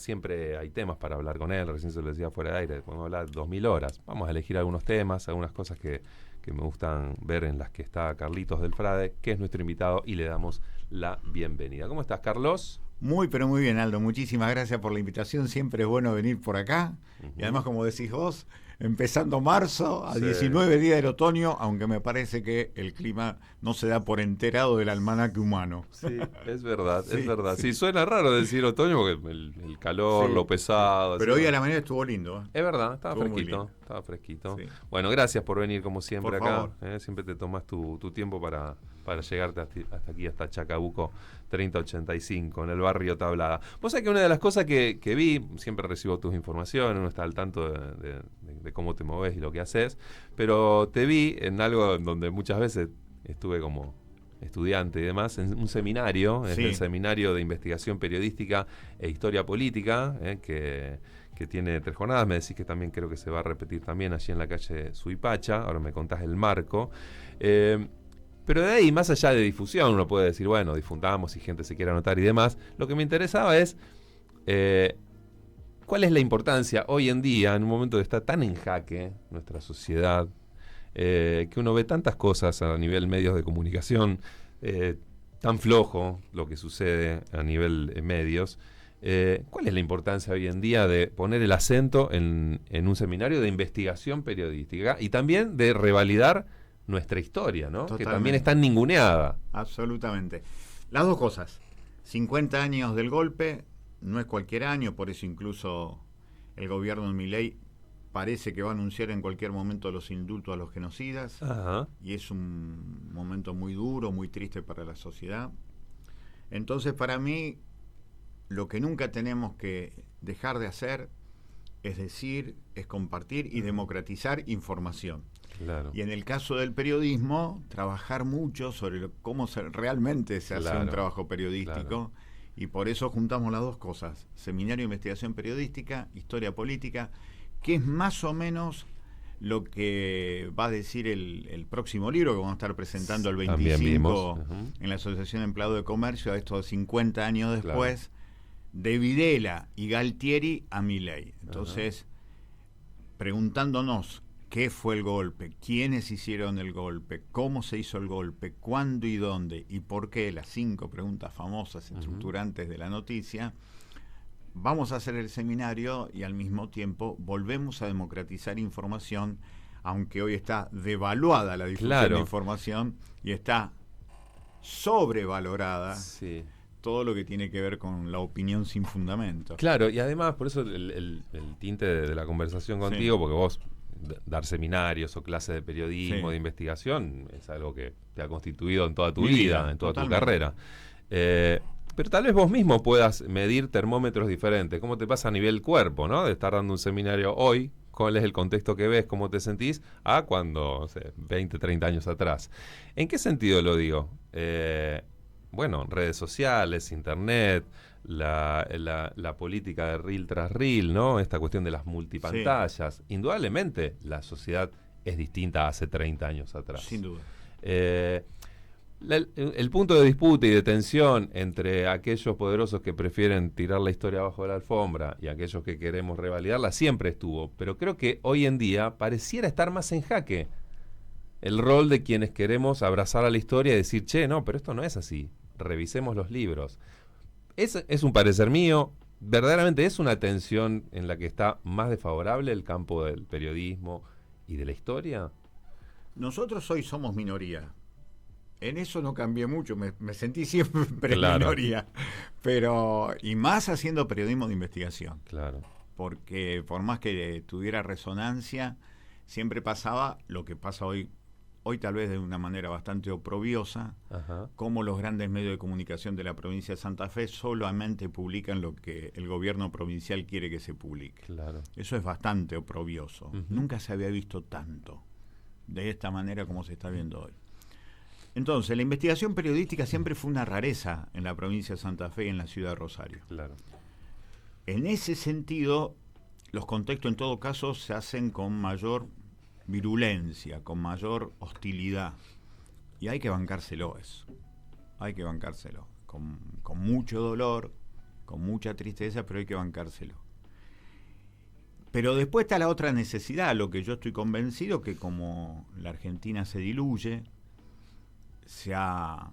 siempre hay temas para hablar con él. Recién se lo decía fuera de aire, podemos hablar 2000 horas. Vamos a elegir algunos temas, algunas cosas que me gustan ver en las que está Carlitos del Frade, que es nuestro invitado, y le damos la bienvenida. ¿Cómo estás, Carlos? Muy, pero muy bien, Aldo. Muchísimas gracias por la invitación. Siempre es bueno venir por acá. Y además, como decís vos, empezando marzo, a 19 días del otoño, aunque me parece que el clima no se da por enterado del almanaque humano. Sí, es verdad, Sí, es verdad. sí. Sí, suena raro decir otoño porque el calor, Sí, lo pesado. sí. Pero así, hoy a la mañana estuvo lindo. es verdad, estaba Estuvo muy fresquito, lindo. estaba fresquito. Sí. Bueno, gracias por venir como siempre Por acá. favor. Siempre te tomas tu tiempo para llegarte hasta aquí, hasta Chacabuco 3085, en el barrio Tablada. Vos sabés que una de las cosas que vi, siempre recibo tus informaciones, uno está al tanto de cómo te moves y lo que haces, pero te vi en algo donde muchas veces estuve como estudiante y demás, en un seminario, es Sí. el Seminario de Investigación Periodística e Historia Política, que tiene 3 jornadas. Me decís que también creo que se va a repetir también allí en la calle Suipacha. Ahora me contás el marco. Pero de ahí, más allá de difusión, uno puede decir, bueno, difundamos si gente se quiere anotar y demás. Lo que me interesaba es cuál es la importancia hoy en día, en un momento que está tan en jaque nuestra sociedad, que uno ve tantas cosas a nivel medios de comunicación, tan flojo lo que sucede a nivel medios. ¿Cuál es la importancia hoy en día de poner el acento en un seminario de investigación periodística y también de revalidar nuestra historia, ¿no? Totalmente. Que también está ninguneada? Absolutamente. Las dos cosas. 50 años del golpe, no es cualquier año, por eso incluso el gobierno de Milei parece que va a anunciar en cualquier momento los indultos a los genocidas. Ajá. Y es un momento muy duro, muy triste para la sociedad. Entonces, para mí, lo que nunca tenemos que dejar de hacer es decir, es compartir y democratizar información. Claro. Y en el caso del periodismo, trabajar mucho sobre cómo realmente se hace un trabajo periodístico. Claro. Y por eso juntamos las dos cosas: Seminario de Investigación Periodística, Historia Política, que es más o menos lo que va a decir el próximo libro que vamos a estar presentando el 25 en la Asociación de Empleados de Comercio, a estos 50 años después, de Videla y Galtieri a Milei. Entonces, preguntándonos qué fue el golpe, quiénes hicieron el golpe, cómo se hizo el golpe, cuándo y dónde y por qué, las 5 preguntas famosas, estructurantes de la noticia. Vamos a hacer el seminario y al mismo tiempo volvemos a democratizar información, aunque hoy está devaluada la difusión de información y está sobrevalorada. Sí. Todo lo que tiene que ver con la opinión sin fundamento. Claro, y además, por eso el tinte de la conversación contigo, porque vos dar seminarios o clases de periodismo, de investigación, es algo que te ha constituido en toda tu vida, en toda tu carrera. Pero tal vez vos mismo puedas medir termómetros diferentes. ¿Cómo te pasa a nivel cuerpo, ¿no? De estar dando un seminario hoy, cuál es el contexto que ves, cómo te sentís, a cuando, no sé, 20, 30 años atrás. ¿En qué sentido lo digo? Bueno, redes sociales, internet, la política de reel tras reel, ¿no? Esta cuestión de las multipantallas. Sí. Indudablemente la sociedad es distinta a hace 30 años atrás. Sin duda. El punto de disputa y de tensión entre aquellos poderosos que prefieren tirar la historia abajo de la alfombra y aquellos que queremos revalidarla siempre estuvo, pero creo que hoy en día pareciera estar más en jaque el rol de quienes queremos abrazar a la historia y decir, che, no, pero esto no es así, revisemos los libros. Es un parecer mío, verdaderamente es una tensión en la que está más desfavorable el campo del periodismo y de la historia. Nosotros hoy somos minoría. En eso no cambié mucho, me sentí siempre minoría. Pero, y más haciendo periodismo de investigación. Claro. Porque por más que tuviera resonancia, siempre pasaba lo que pasa hoy tal vez de una manera bastante oprobiosa, como los grandes medios de comunicación de la provincia de Santa Fe solamente publican lo que el gobierno provincial quiere que se publique. Claro. Eso es bastante oprobioso. Nunca se había visto tanto de esta manera como se está viendo hoy. Entonces, la investigación periodística siempre fue una rareza en la provincia de Santa Fe y en la ciudad de Rosario. Claro. En ese sentido, los contextos en todo caso se hacen con mayor virulencia, con mayor hostilidad. Y hay que bancárselo eso. Hay que bancárselo. Con mucho dolor, con mucha tristeza, pero hay que bancárselo. Pero después está la otra necesidad, lo que yo estoy convencido, que como la Argentina se diluye, se ha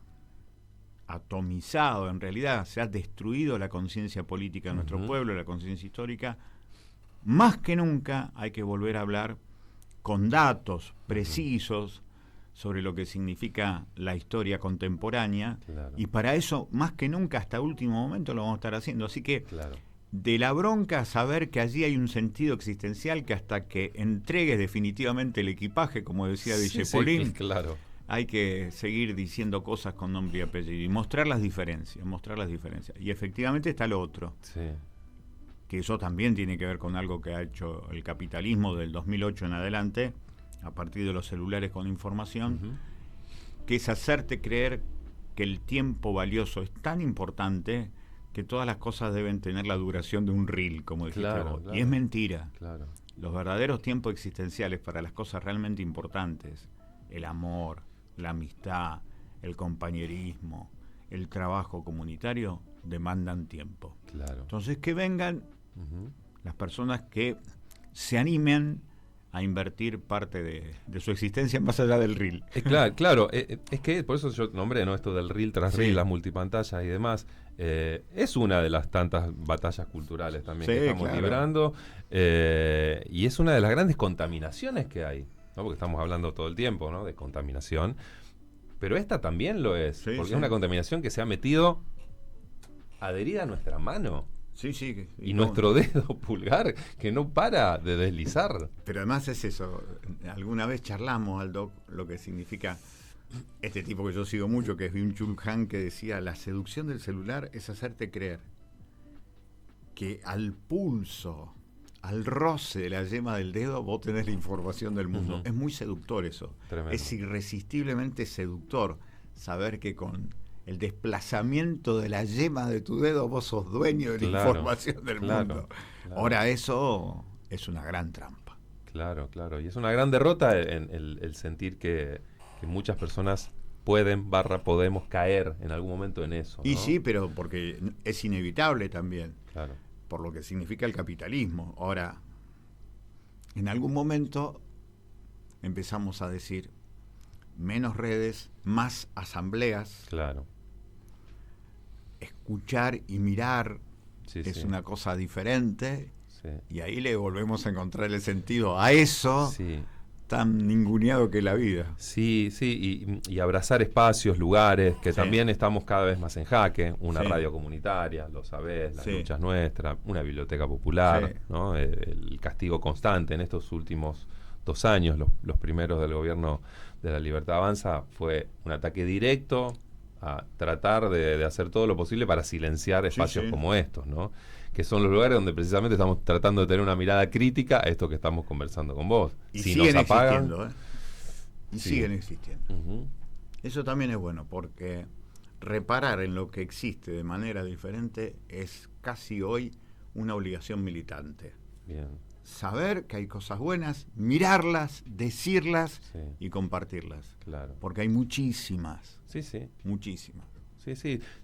atomizado, en realidad se ha destruido la conciencia política de nuestro pueblo, la conciencia histórica, más que nunca hay que volver a hablar con datos precisos sobre lo que significa la historia contemporánea, y para eso, más que nunca, hasta último momento lo vamos a estar haciendo. Así que, de la bronca, saber que allí hay un sentido existencial, que hasta que entregues definitivamente el equipaje, como decía Villepolín, hay que seguir diciendo cosas con nombre y apellido, y mostrar las diferencias. Y efectivamente está lo otro, que eso también tiene que ver con algo que ha hecho el capitalismo del 2008 en adelante, a partir de los celulares con información, que es hacerte creer que el tiempo valioso es tan importante que todas las cosas deben tener la duración de un reel, como dijiste vos. Y es mentira. Los verdaderos tiempos existenciales para las cosas realmente importantes, el amor, la amistad, el compañerismo, el trabajo comunitario, demandan tiempo. Entonces, que vengan las personas que se animen a invertir parte de su existencia más allá del reel. Claro, es que por eso yo nombré, ¿no?, esto del reel tras reel, las multipantallas y demás. Es una de las tantas batallas culturales también que estamos librando, y es una de las grandes contaminaciones que hay, ¿no? Porque estamos hablando todo el tiempo, ¿no?, de contaminación, pero esta también lo es, porque es una contaminación que se ha metido adherida a nuestra mano. Y nuestro dedo pulgar, que no para de deslizar. Pero además es eso, alguna vez charlamos, Aldo, lo que significa este tipo que yo sigo mucho, que es Byung-Chul Han, que decía: la seducción del celular es hacerte creer que al pulso, al roce de la yema del dedo, vos tenés la información del mundo. Es muy seductor eso. Tremendo. Es irresistiblemente seductor saber que con el desplazamiento de la yema de tu dedo vos sos dueño de la información del mundo. Ahora, eso es una gran trampa. Claro, y es una gran derrota en el sentir que muchas personas podemos caer en algún momento en eso, ¿no? Y sí, pero porque es inevitable también, por lo que significa el capitalismo. Ahora, en algún momento empezamos a decir menos redes, más asambleas. Escuchar y mirar es una cosa diferente, y ahí le volvemos a encontrar el sentido a eso tan ninguneado que es la vida. Y abrazar espacios, lugares, que también estamos cada vez más en jaque. Una radio comunitaria, lo sabés, las luchas nuestras, una biblioteca popular, ¿no? El castigo constante en estos últimos 2 años, los primeros del gobierno de La Libertad Avanza, fue un ataque directo a tratar de hacer todo lo posible para silenciar espacios como estos, ¿no?, que son los lugares donde precisamente estamos tratando de tener una mirada crítica a esto que estamos conversando con vos. Y si siguen nos apagan, existiendo, y siguen existiendo. Eso también es bueno, porque reparar en lo que existe de manera diferente es casi hoy una obligación militante. Saber que hay cosas buenas, mirarlas, decirlas y compartirlas. Porque hay muchísimas. Muchísimas.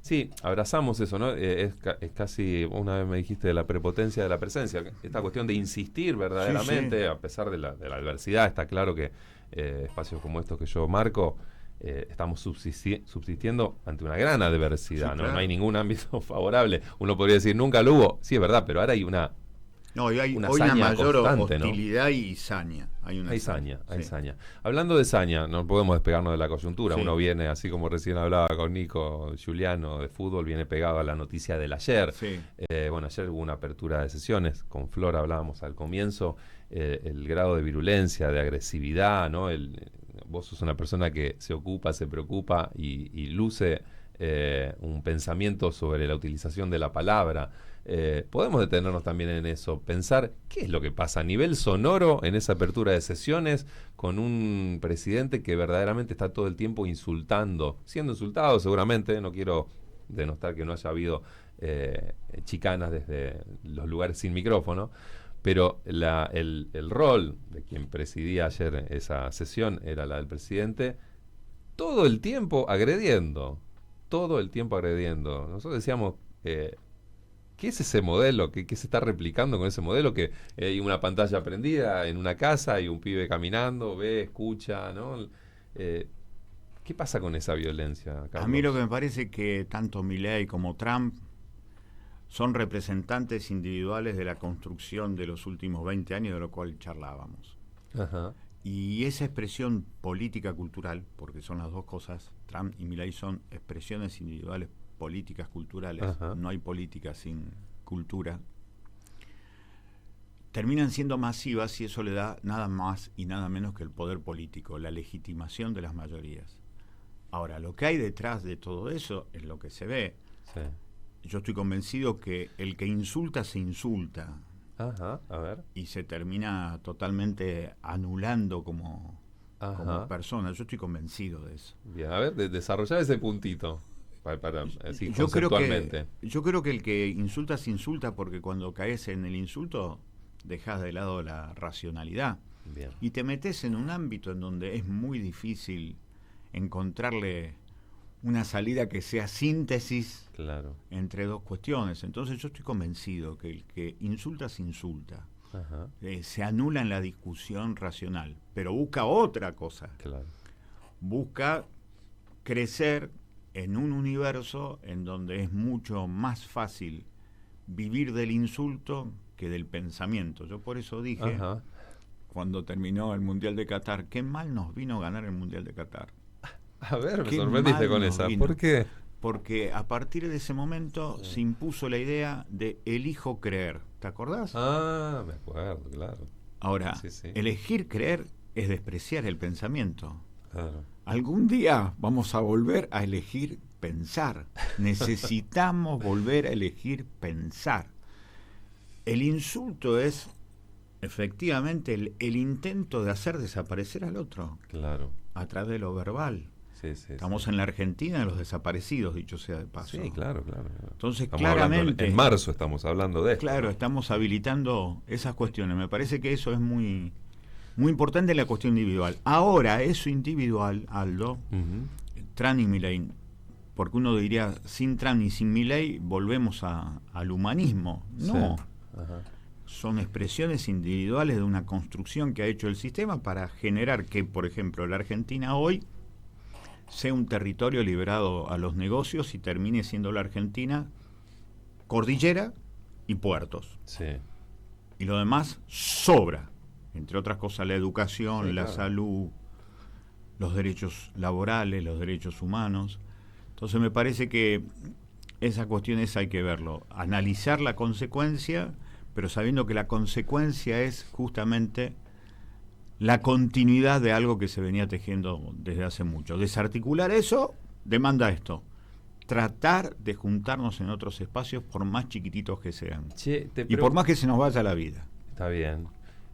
Sí, abrazamos eso, ¿no? Es casi, una vez me dijiste, de la prepotencia de la presencia. Esta cuestión de insistir verdaderamente, a pesar de la adversidad. Está claro que espacios como estos que yo marco, estamos subsistiendo ante una gran adversidad, ¿no? No hay ningún ámbito favorable. Uno podría decir, nunca lo hubo. Sí, es verdad, pero ahora hay una hay una mayor hostilidad, ¿no? Y saña. Hay saña. Hablando de saña, no podemos despegarnos de la coyuntura. Uno viene, así como recién hablaba con Nico Giuliano de fútbol, viene pegado a la noticia del ayer. Ayer hubo una apertura de sesiones. Con Flor hablábamos al comienzo. El grado de virulencia, de agresividad, ¿no? Vos sos una persona que se ocupa, se preocupa y luce un pensamiento sobre la utilización de la palabra. Podemos detenernos también en eso, pensar qué es lo que pasa a nivel sonoro en esa apertura de sesiones con un presidente que verdaderamente está todo el tiempo siendo insultado seguramente. No quiero denostar que no haya habido chicanas desde los lugares sin micrófono, pero el rol de quien presidía ayer esa sesión era la del presidente, todo el tiempo agrediendo. Nosotros decíamos, ¿Qué es ese modelo? ¿Qué se está replicando con ese modelo? Que hay una pantalla prendida en una casa y un pibe caminando, ve, escucha, ¿no? ¿Qué pasa con esa violencia, Carlos? A mí lo que me parece que tanto Milei como Trump son representantes individuales de la construcción de los últimos 20 años, de lo cual charlábamos. Ajá. Y esa expresión política cultural, porque son las dos cosas, Trump y Milei son expresiones individuales políticas culturales, Ajá. no hay política sin cultura, terminan siendo masivas y eso le da nada más y nada menos que el poder político, la legitimación de las mayorías. Ahora, lo que hay detrás de todo eso es lo que se ve. Sí. Yo estoy convencido que el que insulta se insulta. Ajá, a ver. Y se termina totalmente anulando como persona. Yo estoy convencido de eso. Bien, a ver, desarrollar ese puntito. Para así, yo creo que el que insulta se insulta porque cuando caes en el insulto dejas de lado la racionalidad. Bien. Y te metes en un ámbito en donde es muy difícil encontrarle una salida que sea síntesis entre dos cuestiones. Entonces yo estoy convencido que el que insulta se insulta. Ajá. Se anula en la discusión racional, pero busca otra cosa. Claro. Busca crecer en un universo en donde es mucho más fácil vivir del insulto que del pensamiento. Yo por eso dije, cuando terminó el Mundial de Qatar, qué mal nos vino ganar el Mundial de Qatar. A ver, me sorprendiste con esa. ¿Por qué? Porque a partir de ese momento se impuso la idea de elijo creer. ¿Te acordás? Ah, me acuerdo, claro. Ahora, elegir creer es despreciar el pensamiento. Claro. Algún día vamos a volver a elegir pensar. Necesitamos volver a elegir pensar. El insulto es efectivamente el intento de hacer desaparecer al otro. Claro. A través de lo verbal. Estamos en la Argentina de los desaparecidos, dicho sea de paso. Sí, claro. Entonces, estamos claramente... En marzo estamos hablando de esto. Claro, estamos habilitando esas cuestiones. Me parece que eso es muy importante en la cuestión individual. Ahora, eso individual, Aldo, Trump y Milei, porque uno diría, sin Trump y sin Milei volvemos al humanismo. No. Son expresiones individuales de una construcción que ha hecho el sistema para generar que, por ejemplo, la Argentina hoy sea un territorio liberado a los negocios y termine siendo la Argentina cordillera y puertos. Sí. Y lo demás sobra. Entre otras cosas, la educación, la salud, los derechos laborales, los derechos humanos. Entonces me parece que esas cuestiones hay que verlo. Analizar la consecuencia, pero sabiendo que la consecuencia es justamente la continuidad de algo que se venía tejiendo desde hace mucho. Desarticular eso demanda esto. Tratar de juntarnos en otros espacios por más chiquititos que sean. Y por más que se nos vaya la vida. Está bien.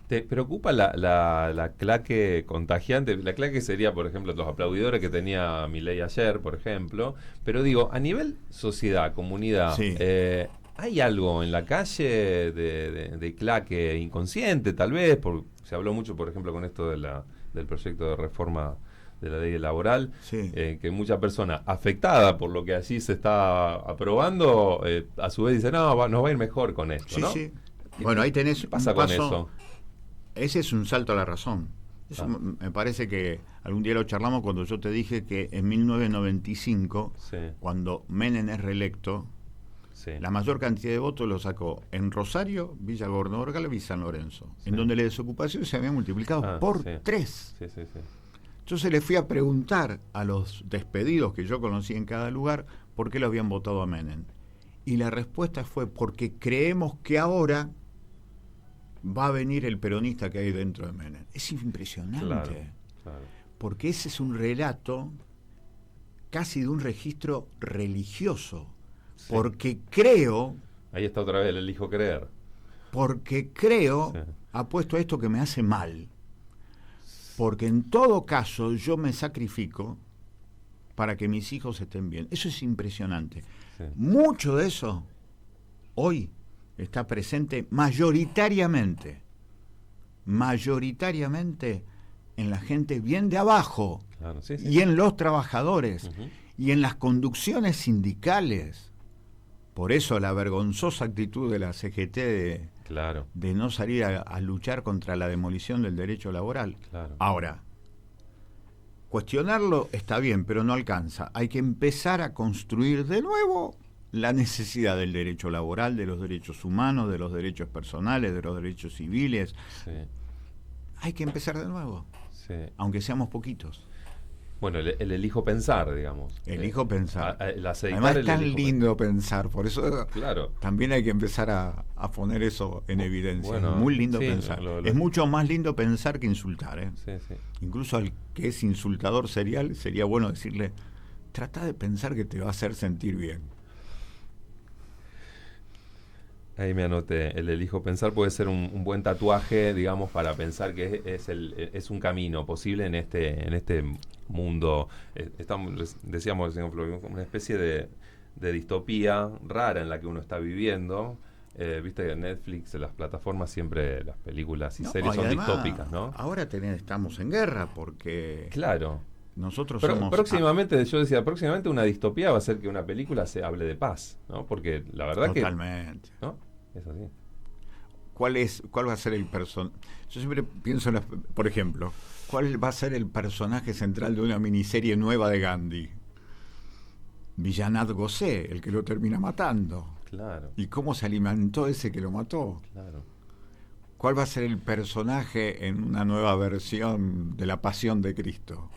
¿Te preocupa la claque contagiante? La claque sería, por ejemplo, los aplaudidores que tenía Milei ayer, por ejemplo. Pero digo, a nivel sociedad, comunidad, ¿hay algo en la calle de claque inconsciente, tal vez? Se habló mucho, por ejemplo, con esto del proyecto de reforma de la ley laboral, que mucha persona afectada por lo que allí se está aprobando, a su vez dice, no, nos va a ir mejor con esto, ¿no? Sí. Bueno, ahí tenés ¿Qué pasa con eso? Ese es un salto a la razón. Eso me parece que algún día lo charlamos cuando yo te dije que en 1995, cuando Menem es reelecto, la mayor cantidad de votos lo sacó en Rosario, Villa Gobernador Galvez y San Lorenzo, en donde la desocupación se había multiplicado por 3. Entonces le fui a preguntar a los despedidos que yo conocí en cada lugar por qué lo habían votado a Menem. Y la respuesta fue porque creemos que ahora va a venir el peronista que hay dentro de Menem. Es impresionante. Claro. Porque ese es un relato casi de un registro religioso. Porque creo... Ahí está otra vez el elijo creer. Porque creo, apuesto a esto que me hace mal. Porque en todo caso yo me sacrifico para que mis hijos estén bien. Eso es impresionante. Mucho de eso hoy está presente mayoritariamente en la gente bien de abajo y en los trabajadores y en las conducciones sindicales. Por eso la vergonzosa actitud de la CGT de no salir a luchar contra la demolición del derecho laboral. Claro. Ahora, cuestionarlo está bien, pero no alcanza. Hay que empezar a construir de nuevo la necesidad del derecho laboral, de los derechos humanos, de los derechos personales, de los derechos civiles. Sí. Hay que empezar de nuevo, sí. aunque seamos poquitos. Bueno, el elijo pensar, digamos. Elijo pensar. Además es tan lindo pensar, por eso claro. también hay que empezar a poner eso en evidencia. Bueno, es muy lindo sí, pensar. Es mucho más lindo pensar que insultar. Sí, sí. Incluso al que es insultador serial, sería bueno decirle, trata de pensar que te va a hacer sentir bien. Ahí me anoté, el elijo pensar puede ser un buen tatuaje, digamos, para pensar que es un camino posible en este mundo. Decíamos, una especie de distopía rara en la que uno está viviendo. Viste que en Netflix, en las plataformas, siempre las películas y series son además, distópicas, ¿no? Ahora estamos en guerra porque... Claro. Nosotros somos... Próximamente, yo decía, próximamente una distopía va a ser que una película se hable de paz, ¿no? Porque la verdad Totalmente. ¿no? Es así. ¿Cuál va a ser el personaje? Yo siempre pienso, por ejemplo, ¿cuál va a ser el personaje central de una miniserie nueva de Gandhi? Villanath Gosé, el que lo termina matando. Claro. ¿Y cómo se alimentó ese que lo mató? Claro. ¿Cuál va a ser el personaje en una nueva versión de La Pasión de Cristo?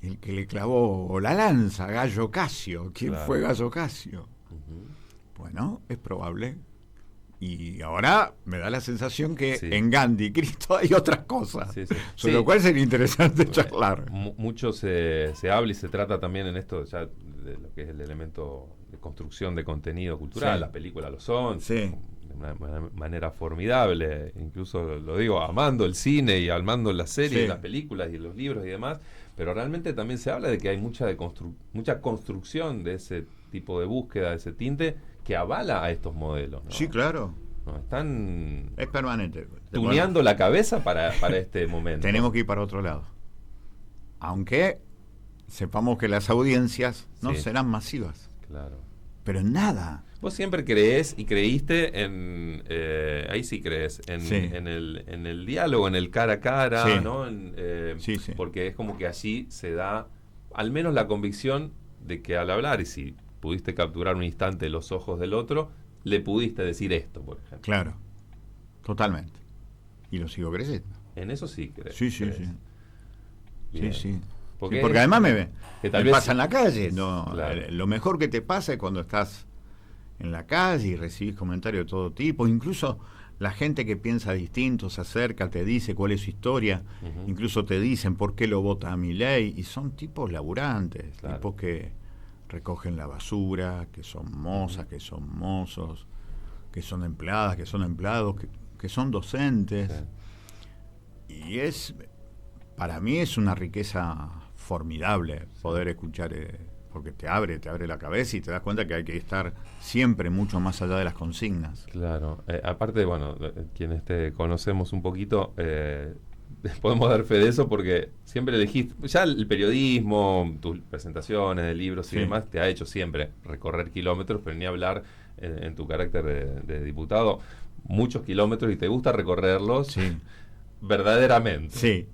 El que le clavó la lanza, Gallo Casio. ¿Quién fue Gallo Casio? Bueno, es probable. Y ahora me da la sensación que en Gandhi y Cristo hay otras cosas. Sobre lo cual sería interesante charlar. Mucho se habla y se trata también en esto ya de lo que es el elemento de construcción de contenido cultural. Las películas lo son. De una manera formidable. Incluso lo digo, amando el cine y amando las series, las películas y los libros y demás. Pero realmente también se habla de que hay mucha construcción de ese tipo de búsqueda, de ese tinte, que avala a estos modelos, ¿no? Sí, claro. No, están... Es permanente. Tuneando la cabeza para este momento. Tenemos que ir para otro lado. Aunque sepamos que las audiencias no serán masivas. Claro. Pero en nada. Vos siempre creés y creíste en... ahí sí crees. En el diálogo, en el cara a cara, ¿no? Porque es como que allí se da al menos la convicción de que al hablar, y si pudiste capturar un instante los ojos del otro, le pudiste decir esto, por ejemplo. Claro, totalmente. Y lo sigo creyendo. En eso sí crees. Sí. Bien. Sí. Porque además me pasa en la calle. No, claro. Lo mejor que te pasa es cuando estás en la calle y recibís comentarios de todo tipo. Incluso la gente que piensa distinto se acerca, te dice cuál es su historia. Incluso te dicen por qué lo vota a Milei. Y son tipos laburantes, tipos que recogen la basura, que son mozas, que son mozos, que son empleadas, que son empleados, que son docentes. Y para mí es una riqueza formidable poder escuchar, porque te abre la cabeza y te das cuenta que hay que estar siempre mucho más allá de las consignas. Claro. Aparte, bueno, quienes te conocemos un poquito, podemos dar fe de eso porque siempre elegiste, ya el periodismo, tus presentaciones de libros y demás, te ha hecho siempre recorrer kilómetros, pero ni hablar en tu carácter de diputado, muchos kilómetros, y te gusta recorrerlos verdaderamente. Sí.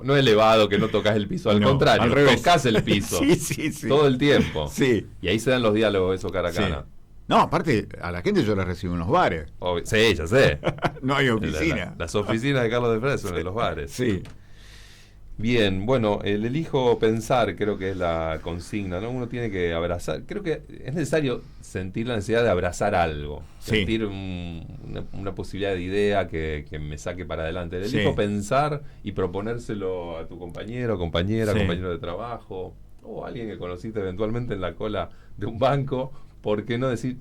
No elevado, que no tocas el piso, al contrario, al revés. tocas el piso todo el tiempo. Sí. Y ahí se dan los diálogos, eso cara a cara. No, aparte, a la gente yo la recibo en los bares. Sí, ya sé. No hay oficina. Las oficinas de Carlos de Freso, en los bares. Sí. Bien, bueno, el elijo pensar creo que es la consigna, ¿no? Uno tiene que abrazar, creo que es necesario sentir la necesidad de abrazar algo, sentir una posibilidad de idea que me saque para adelante. El elijo pensar y proponérselo a tu compañero, compañero de trabajo, o alguien que conociste eventualmente en la cola de un banco. ¿Por qué no decir,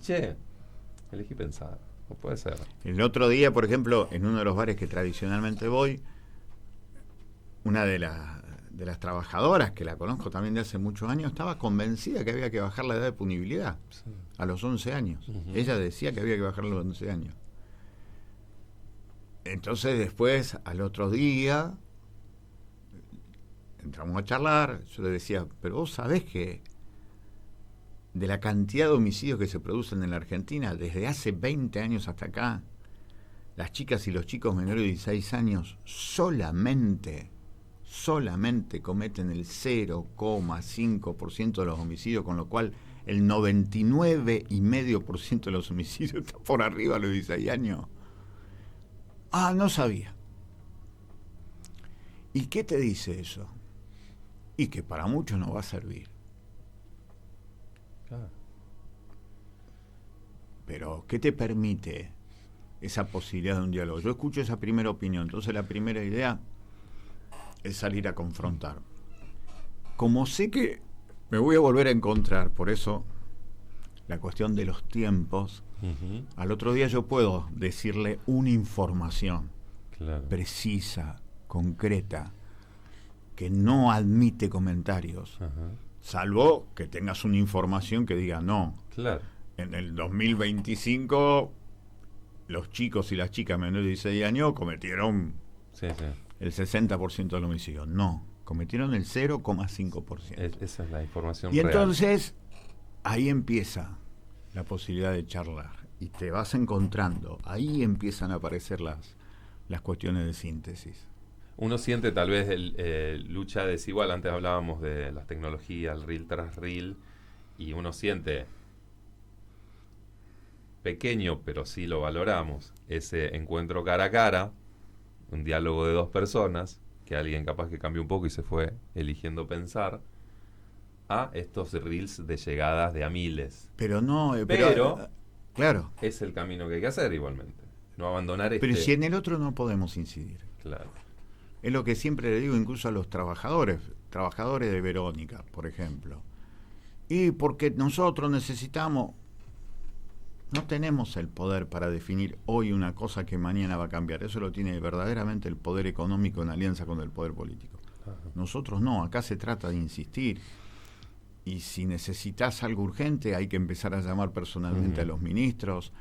elegí pensar? No puede ser. El otro día, por ejemplo, en uno de los bares que tradicionalmente voy, una de las trabajadoras, que la conozco también de hace muchos años, estaba convencida que había que bajar la edad de punibilidad a los 11 años. Ella decía que había que bajar a los 11 años. Entonces después, al otro día, entramos a charlar, yo le decía, pero vos sabés que de la cantidad de homicidios que se producen en la Argentina desde hace 20 años hasta acá, las chicas y los chicos menores de 16 años solamente cometen el 0,5% de los homicidios, con lo cual el 99,5% de los homicidios está por arriba de los 16 años. Ah, no sabía. ¿Y qué te dice eso? Y que para muchos no va a servir. Claro. Pero, ¿qué te permite esa posibilidad de un diálogo? Yo escucho esa primera opinión, entonces la primera idea es salir a confrontar. Como sé que me voy a volver a encontrar, por eso la cuestión de los tiempos, al otro día yo puedo decirle una información precisa, concreta, que no admite comentarios, salvo que tengas una información que diga no. Claro. En el 2025 los chicos y las chicas menores de 16 años cometieron el 60% del homicidio. No, cometieron el 0,5%. Esa es la información y real. Entonces ahí empieza la posibilidad de charlar y te vas encontrando, ahí empiezan a aparecer las cuestiones de síntesis. Uno siente tal vez lucha desigual. Antes hablábamos de las tecnologías, el reel tras reel, y uno siente pequeño, pero sí lo valoramos, ese encuentro cara a cara, un diálogo de dos personas, que alguien capaz que cambió un poco y se fue eligiendo pensar, a estos reels de llegadas de a miles. Pero no, pero claro, es el camino que hay que hacer igualmente. No abandonar Pero si en el otro no podemos incidir. Claro. Es lo que siempre le digo incluso a los trabajadores de Verónica, por ejemplo. Y porque nosotros necesitamos, no tenemos el poder para definir hoy una cosa que mañana va a cambiar. Eso lo tiene verdaderamente el poder económico en alianza con el poder político. Nosotros no, acá se trata de insistir. Y si necesitas algo urgente, hay que empezar a llamar personalmente a los ministros.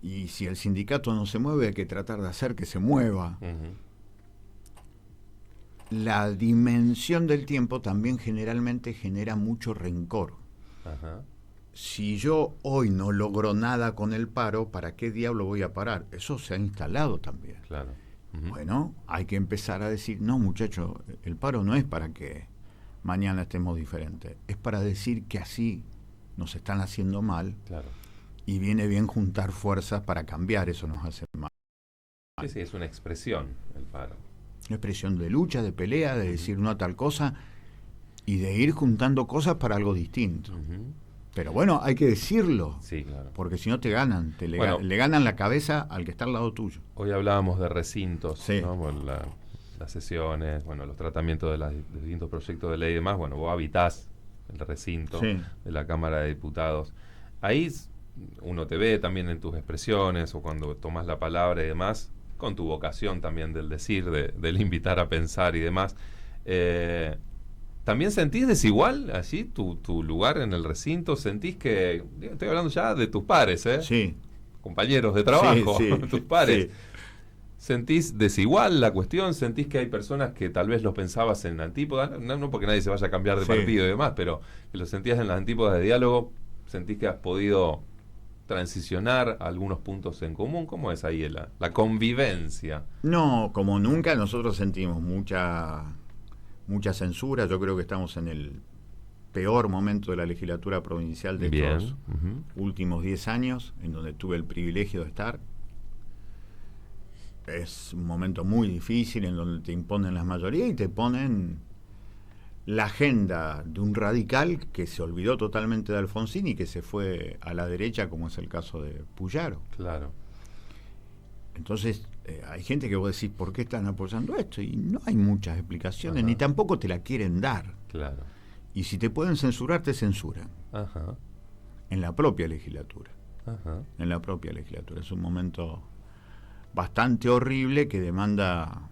Y si el sindicato no se mueve, hay que tratar de hacer que se mueva. La dimensión del tiempo también generalmente genera mucho rencor. Si yo hoy no logro nada con el paro, ¿para qué diablo voy a parar? Eso se ha instalado también. Claro. Bueno, hay que empezar a decir, no muchacho, el paro no es para que mañana estemos diferentes, es para decir que así nos están haciendo mal. Claro. Y viene bien juntar fuerzas para cambiar, eso nos hace mal. Sí, es una expresión el paro. Una expresión de lucha, de pelea, de decir no a tal cosa y de ir juntando cosas para algo distinto. Pero bueno, hay que decirlo, sí, claro. Porque si no te ganan, le ganan la cabeza al que está al lado tuyo. Hoy hablábamos de recintos, sí. ¿no? Bueno, las sesiones, bueno, los tratamientos de los distintos proyectos de ley y demás. Bueno, vos habitás el recinto de la Cámara de Diputados. Ahí uno te ve también en tus expresiones o cuando tomás la palabra y demás, con tu vocación también del decir, del invitar a pensar y demás. ¿También sentís desigual allí tu lugar en el recinto? ¿Sentís que, estoy hablando ya de tus pares, Sí. compañeros de trabajo, tus pares? Sí. ¿Sentís desigual la cuestión? ¿Sentís que hay personas que tal vez los pensabas en antípodas? No porque nadie se vaya a cambiar de partido y demás, pero que lo sentías en las antípodas de diálogo. ¿Sentís que has podido transicionar algunos puntos en común? ¿Cómo es ahí la convivencia? No, como nunca nosotros sentimos mucha censura. Yo creo que estamos en el peor momento de la legislatura provincial de estos últimos 10 años, en donde tuve el privilegio de estar. Es un momento muy difícil en donde te imponen las mayorías y te ponen la agenda de un radical que se olvidó totalmente de Alfonsín y que se fue a la derecha, como es el caso de Puyaro. Claro. Entonces, hay gente que vos decís, ¿por qué están apoyando esto? Y no hay muchas explicaciones, ni tampoco te la quieren dar. Claro. Y si te pueden censurar, te censuran. En la propia legislatura. En la propia legislatura. Es un momento bastante horrible que demanda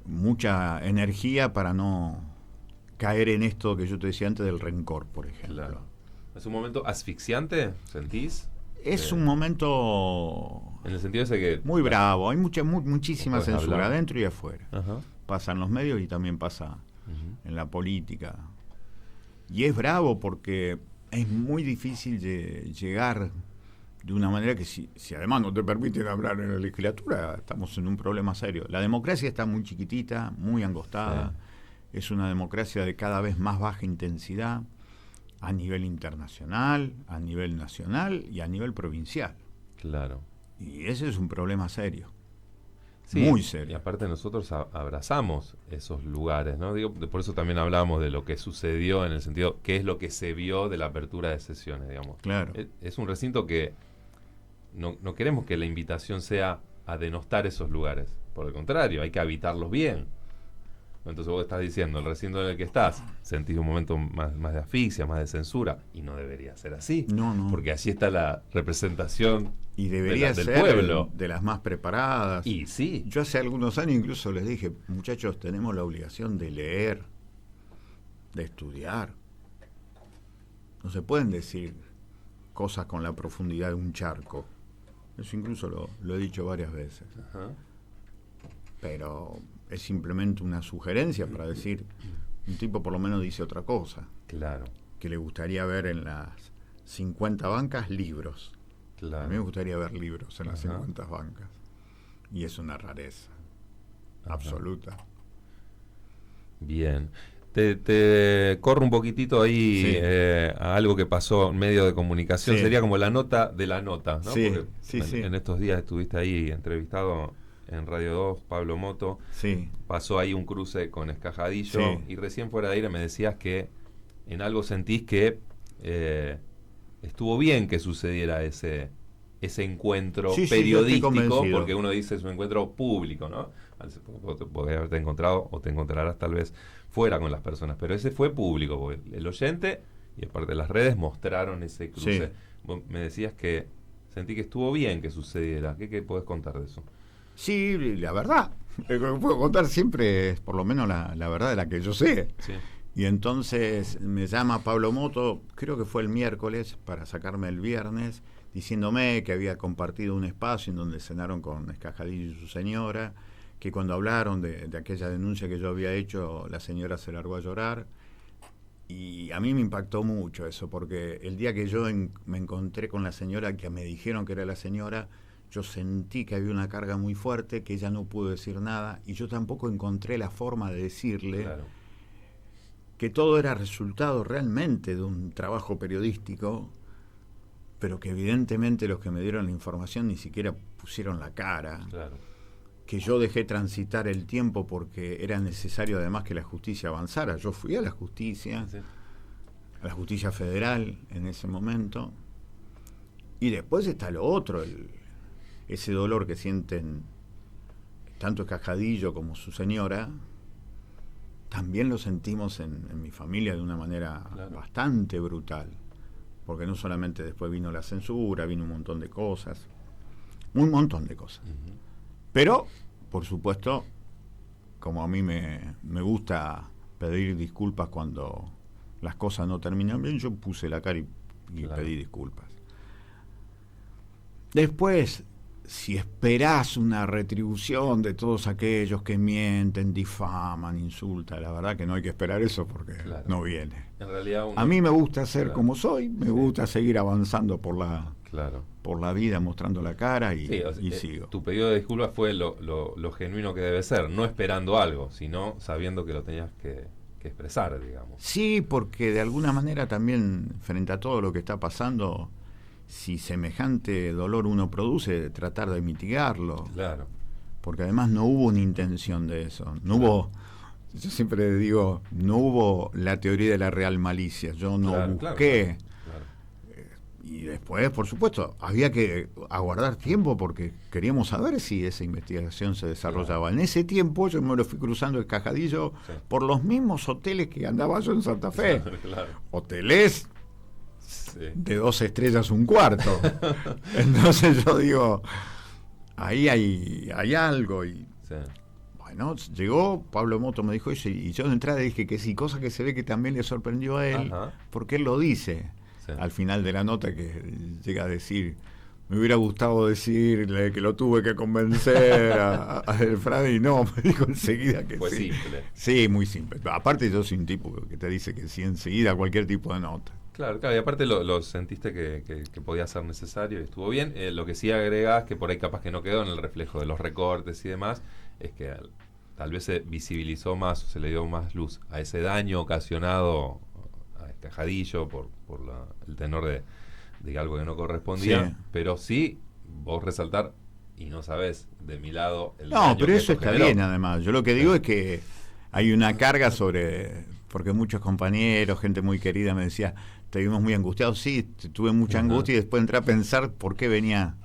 mucha energía para no caer en esto que yo te decía antes del rencor, por ejemplo. Claro. ¿Es un momento asfixiante, sentís? Es un momento en el sentido ese que muy bravo, hay muchísima censura hablar adentro y afuera. Pasa en los medios y también pasa en la política. Y es bravo porque es muy difícil llegar de una manera que si además no te permiten hablar en la legislatura, estamos en un problema serio. La democracia está muy chiquitita, muy angostada. Sí. Es una democracia de cada vez más baja intensidad a nivel internacional, a nivel nacional y a nivel provincial. Claro. Y ese es un problema serio. Sí, muy serio. Y aparte nosotros abrazamos esos lugares, ¿no? Digo, por eso también hablábamos de lo que sucedió en el sentido, qué es lo que se vio de la apertura de sesiones, digamos. Claro. Es un recinto que no queremos que la invitación sea a denostar esos lugares. Por el contrario, hay que habitarlos bien. Entonces vos estás diciendo, el recinto en el que estás, sentís un momento más de asfixia, más de censura, y no debería ser así. No. Porque allí está la representación y debería del ser pueblo. De las más preparadas. Y sí. Yo hace algunos años incluso les dije, muchachos, tenemos la obligación de leer, de estudiar. No se pueden decir cosas con la profundidad de un charco. Eso incluso lo he dicho varias veces. Ajá. Pero es simplemente una sugerencia para decir, un tipo por lo menos dice otra cosa. Claro. Que le gustaría ver en las 50 bancas libros. Claro. A mí me gustaría ver libros en las 50 bancas. Y es una rareza. Ajá. Absoluta. Bien. Te corro un poquitito ahí sí. A algo que pasó en medio de comunicación. Sí. Sería como la nota de la nota, ¿no? Sí. Porque en estos días estuviste ahí entrevistado en Radio 2, Pablo Moto. Sí. Pasó ahí un cruce con Escajadillo. Sí. Y recién fuera de aire me decías que en algo sentís que estuvo bien que sucediera ese encuentro periodístico, porque uno dice es un encuentro público, ¿no? Podés haberte encontrado o te encontrarás tal vez fuera con las personas, pero ese fue público, porque el oyente y aparte de las redes mostraron ese cruce. Sí. Vos me decías que sentí que estuvo bien que sucediera. ¿Qué podés contar de eso? Sí, la verdad. Lo que puedo contar siempre es por lo menos la verdad de la que yo sé. Sí. Y entonces me llama Pablo Moto, creo que fue el miércoles, para sacarme el viernes, diciéndome que había compartido un espacio en donde cenaron con Escajadillo y su señora, que cuando hablaron de aquella denuncia que yo había hecho, la señora se largó a llorar. Y a mí me impactó mucho eso, porque el día que yo me encontré con la señora, que me dijeron que era la señora, yo sentí que había una carga muy fuerte, que ella no pudo decir nada, y yo tampoco encontré la forma de decirle que todo era resultado realmente de un trabajo periodístico, pero que evidentemente los que me dieron la información ni siquiera pusieron la cara. Claro. Que yo dejé transitar el tiempo porque era necesario además que la justicia avanzara. Yo fui a la justicia, a la justicia federal en ese momento, y después está lo otro, ese dolor que sienten tanto Escajadillo como su señora, también lo sentimos en mi familia de una manera bastante brutal, porque no solamente después vino la censura, vino un montón de cosas. Pero, por supuesto, como a mí me gusta pedir disculpas cuando las cosas no terminan bien, yo puse la cara y pedí disculpas. Después, si esperás una retribución de todos aquellos que mienten, difaman, insultan, la verdad que no hay que esperar eso porque no viene. En realidad a mí me gusta ser como soy, me gusta seguir avanzando por la vida, mostrando la cara y sigo. Tu pedido de disculpas fue lo genuino que debe ser, no esperando algo, sino sabiendo que lo tenías que expresar, digamos. Sí, porque de alguna manera también, frente a todo lo que está pasando, si semejante dolor uno produce, tratar de mitigarlo. Claro. Porque además no hubo una intención de eso. No hubo, yo siempre digo, no hubo la teoría de la real malicia. Yo no busqué. Y después, por supuesto, había que aguardar tiempo porque queríamos saber si esa investigación se desarrollaba. En ese tiempo yo me lo fui cruzando el Escajadillo por los mismos hoteles que andaba yo en Santa Fe. Hoteles de 2 estrellas, 1 cuarto. Entonces yo digo, ahí hay algo. Y bueno, llegó, Pablo Moto me dijo eso, y yo de entrada dije que sí, cosa que se ve que también le sorprendió a él, porque él lo dice. Al final de la nota, que llega a decir, Me hubiera gustado decirle que lo tuve que convencer a Delfrade y no, me dijo enseguida que Fue sí. simple. Sí, muy simple. Aparte yo soy un tipo que te dice que sí enseguida cualquier tipo de nota. Claro, y aparte lo sentiste que podía ser necesario y estuvo bien. Lo que sí agregás, que por ahí capaz que no quedó en el reflejo de los recortes y demás, es que tal vez se visibilizó más, se le dio más luz a ese daño ocasionado a Cajadillo por el tenor de algo que no correspondía, Sí. pero sí vos resaltar, y no sabés, de mi lado, el No, daño pero que eso está generó. bien además. Yo lo que digo es que hay una carga sobre, porque muchos compañeros, gente muy querida me decía, te vimos muy angustiados. Sí, tuve mucha angustia y después entré a pensar por qué venía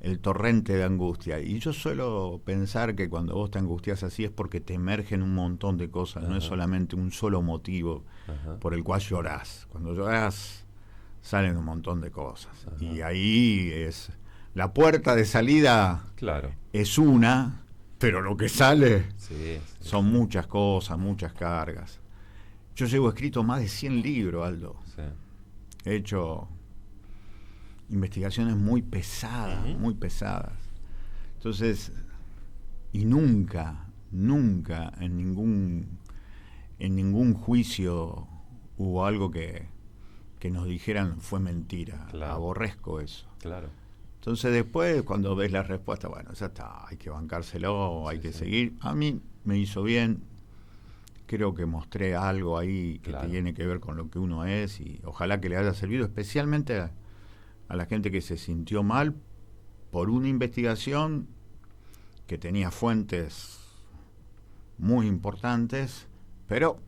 el torrente de angustia. Y yo suelo pensar que cuando vos te angustias así es porque te emergen un montón de cosas, no es solamente un solo motivo por el cual llorás. Cuando llorás salen un montón de cosas. Y ahí es la puerta de salida, Claro. es una, pero lo que sale Sí, son muchas cosas, muchas cargas. Yo llevo escrito más de 100 libros, Aldo. sí. He hecho investigaciones muy pesadas, muy pesadas. Entonces, y nunca en ningún juicio hubo algo que nos dijeran fue mentira. Claro. Aborrezco eso. Claro. Entonces después, cuando ves la respuesta, bueno, ya está, hay que bancárselo, hay que seguir. A mí me hizo bien, creo que mostré algo ahí que tiene que ver con lo que uno es y ojalá que le haya servido especialmente a la gente que se sintió mal por una investigación que tenía fuentes muy importantes, pero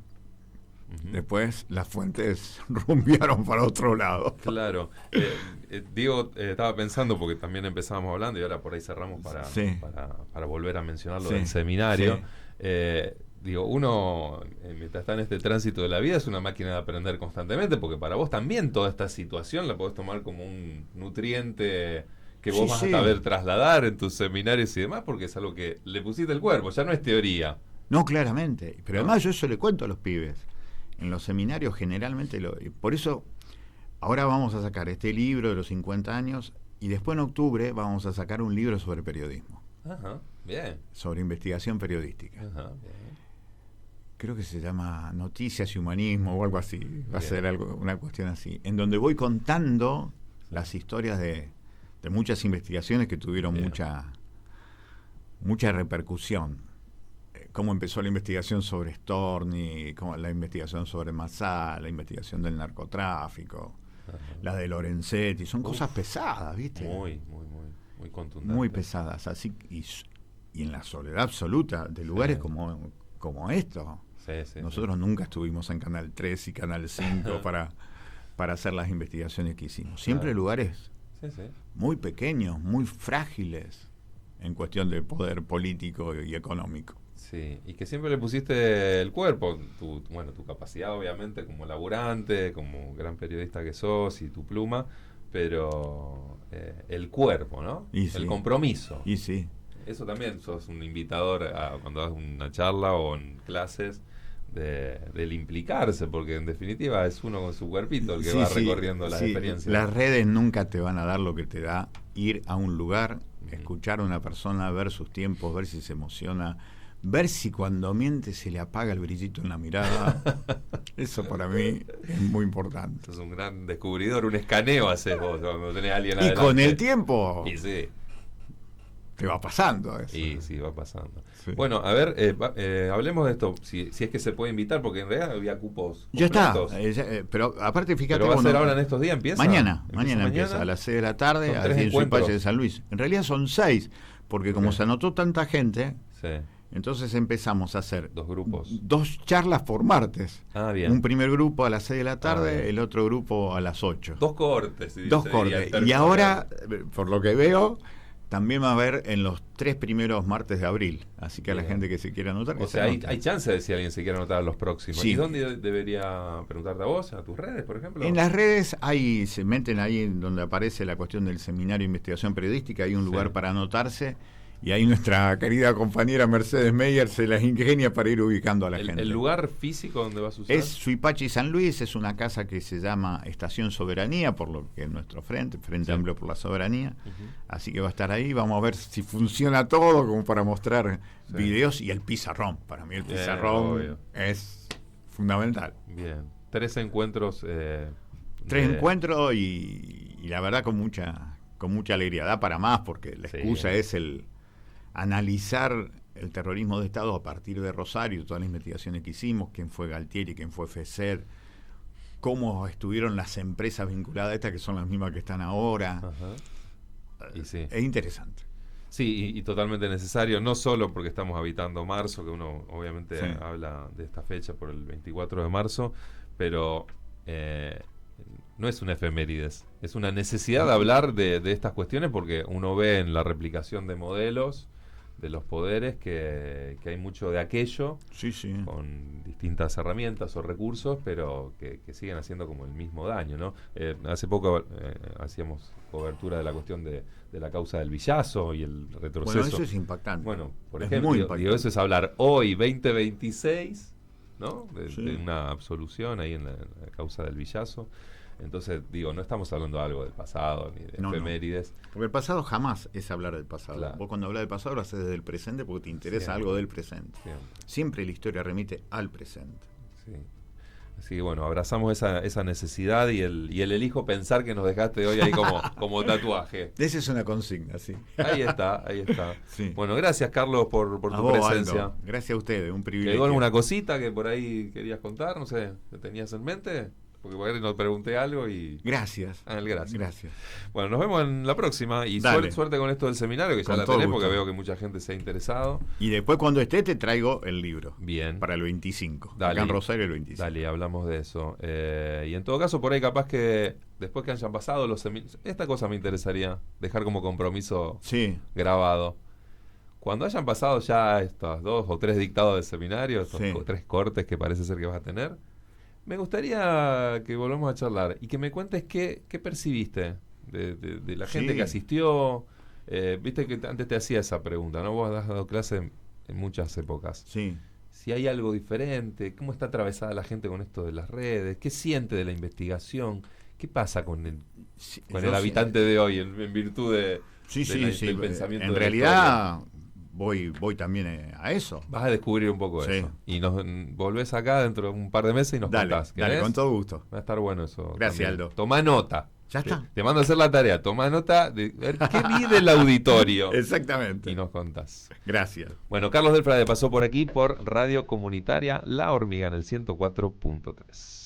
después las fuentes rumbearon para otro lado. Claro. Diego, estaba pensando, porque también empezábamos hablando y ahora por ahí cerramos para volver a mencionar lo del seminario. Sí. Digo, uno, mientras está en este tránsito de la vida, es una máquina de aprender constantemente, porque para vos también toda esta situación la podés tomar como un nutriente que vos vas a saber trasladar en tus seminarios y demás, porque es algo que le pusiste el cuerpo, ya no es teoría. No, claramente. Pero además yo eso le cuento a los pibes. En los seminarios generalmente, por eso ahora vamos a sacar este libro de los 50 años y después en octubre vamos a sacar un libro sobre periodismo. Ajá, bien. Sobre investigación periodística. Ajá, bien. Creo que se llama Noticias y Humanismo o algo así. Va a ser una cuestión así. En donde voy contando las historias de muchas investigaciones que tuvieron mucha repercusión. Cómo empezó la investigación sobre Storni, la investigación sobre Massá, la investigación del narcotráfico, la de Lorenzetti. Son cosas pesadas, ¿viste? Muy contundentes. Muy pesadas. Así, y en la soledad absoluta de lugares como esto. Nosotros nunca estuvimos en Canal 3 y Canal 5 para hacer las investigaciones que hicimos. Siempre lugares muy pequeños, muy frágiles en cuestión de poder político y económico. Sí, y que siempre le pusiste el cuerpo, tu capacidad obviamente como laburante, como gran periodista que sos y tu pluma, pero el cuerpo, ¿no? El compromiso. Y sí. Eso también sos un invitador cuando das una charla o en clases del implicarse, porque en definitiva es uno con su cuerpito el que va recorriendo las experiencias. Las redes nunca te van a dar lo que te da ir a un lugar, escuchar a una persona, ver sus tiempos, ver si se emociona, ver si cuando miente se le apaga el brillito en la mirada. Eso para mí es muy importante. Es un gran descubridor, un escaneo haces vos cuando tenés a alguien adelante. Y con el tiempo te va pasando eso. Sí, va pasando. Sí. Bueno, a ver, hablemos de esto, si es que se puede invitar, porque en realidad había cupos completos. Ya está, pero aparte fíjate... ¿Pero va a ser ahora en estos días? ¿Empieza? Mañana empieza a las 6 de la tarde, allí en Suipache de San Luis. En realidad son 6, porque como se anotó tanta gente... Entonces empezamos a hacer 2 grupos. 2 charlas por martes. Bien. Un primer grupo a las 6 de la tarde, el otro grupo a las 8. 2 cortes. 2 cortes. Y ahora, por lo que veo, también va a haber en los 3 primeros martes de abril. Así que a la gente que se quiera anotar... O sea, hay chance de si alguien se quiere anotar a los próximos. ¿Y dónde debería preguntarte a vos? ¿A tus redes, por ejemplo? En las redes se meten ahí en donde aparece la cuestión del seminario de investigación periodística. Hay un lugar para anotarse. Y ahí nuestra querida compañera Mercedes Meyer se las ingenia para ir ubicando a la gente. ¿El lugar físico donde va a suceder? Es Suipacha y San Luis, es una casa que se llama Estación Soberanía, por lo que es nuestro Frente Sí. Amplio por la Soberanía. Uh-huh. Así que va a estar ahí, vamos a ver si funciona todo, como para mostrar Sí. videos, y el pizarrón. Para mí el pizarrón obvio. es fundamental. Bien. 3 encuentros. 3 encuentros y la verdad con mucha alegría. Da para más, porque la excusa es el analizar el terrorismo de Estado a partir de Rosario, todas las investigaciones que hicimos, quién fue Galtieri, quién fue FESER, cómo estuvieron las empresas vinculadas a estas, que son las mismas que están ahora. Ajá. Y sí. Es interesante. Sí, y totalmente necesario, no solo porque estamos habitando marzo, que uno obviamente Sí. habla de esta fecha por el 24 de marzo, pero no es una efemérides, es una necesidad de hablar de estas cuestiones, porque uno ve en la replicación de modelos de los poderes que hay mucho de aquello, Sí, sí. con distintas herramientas o recursos, pero que siguen haciendo como el mismo daño, ¿no? Hace poco hacíamos cobertura de la cuestión de la causa del Villazo y el retroceso. Bueno, eso es impactante. Bueno, por Es ejemplo, muy digo, impactante. eso es hablar hoy, 2026, ¿no? Sí. De una absolución ahí en la causa del Villazo. Entonces, digo, no estamos hablando de algo del pasado, ni de No, no. efemérides. Porque el pasado jamás es hablar del pasado. Claro. Vos cuando hablas del pasado lo haces desde el presente porque te interesa Siempre. algo del presente. Siempre. Siempre la historia remite al presente. Sí. Así que bueno, abrazamos esa necesidad y el elijo pensar que nos dejaste hoy ahí como tatuaje. Esa es una consigna, sí. Ahí está, ahí está. Sí. Bueno, gracias Carlos por A tu vos, presencia. Aldo. Gracias a ustedes, un ¿Quedó privilegio. alguna cosita que por ahí querías contar? No sé, ¿te tenías en mente? Porque por ahí nos pregunté algo y... Gracias. Gracias. Gracias. Bueno, nos vemos en la próxima y Dale. suerte con esto del seminario, que ya Con la todo tenés gusto. porque veo que mucha gente se ha interesado. Y después cuando esté te traigo el libro. Bien. Para el 25. Dale. Acá en Rosario el 25. Dale, hablamos de eso. Y en todo caso, por ahí capaz que después que hayan pasado los seminarios, esta cosa me interesaría dejar como compromiso Sí. grabado. Cuando hayan pasado ya estos 2 o 3 dictados de seminario, estos Sí. 3 cortes que parece ser que vas a tener, me gustaría que volvamos a charlar y que me cuentes qué percibiste de la gente Sí. que asistió. Viste que antes te hacía esa pregunta, ¿no? Vos has dado clase en muchas épocas. Sí. Si hay algo diferente, cómo está atravesada la gente con esto de las redes, qué siente de la investigación, qué pasa con el Sí, con yo el sé- habitante de hoy en virtud de, Sí, de la- sí. del pensamiento En de la realidad voy también a eso. Vas a descubrir un poco Sí. eso. Y nos volvés acá dentro de un par de meses y nos Dale, contás. dale, ¿Querés? con todo gusto. Va a estar bueno eso. Gracias, también. Aldo. Tomá nota. Ya está. Te mando a hacer la tarea. Tomá nota de ver qué mide el auditorio. Exactamente. Y nos contás. Gracias. Bueno, Carlos Delfrade pasó por aquí por Radio Comunitaria La Hormiga en el 104.3.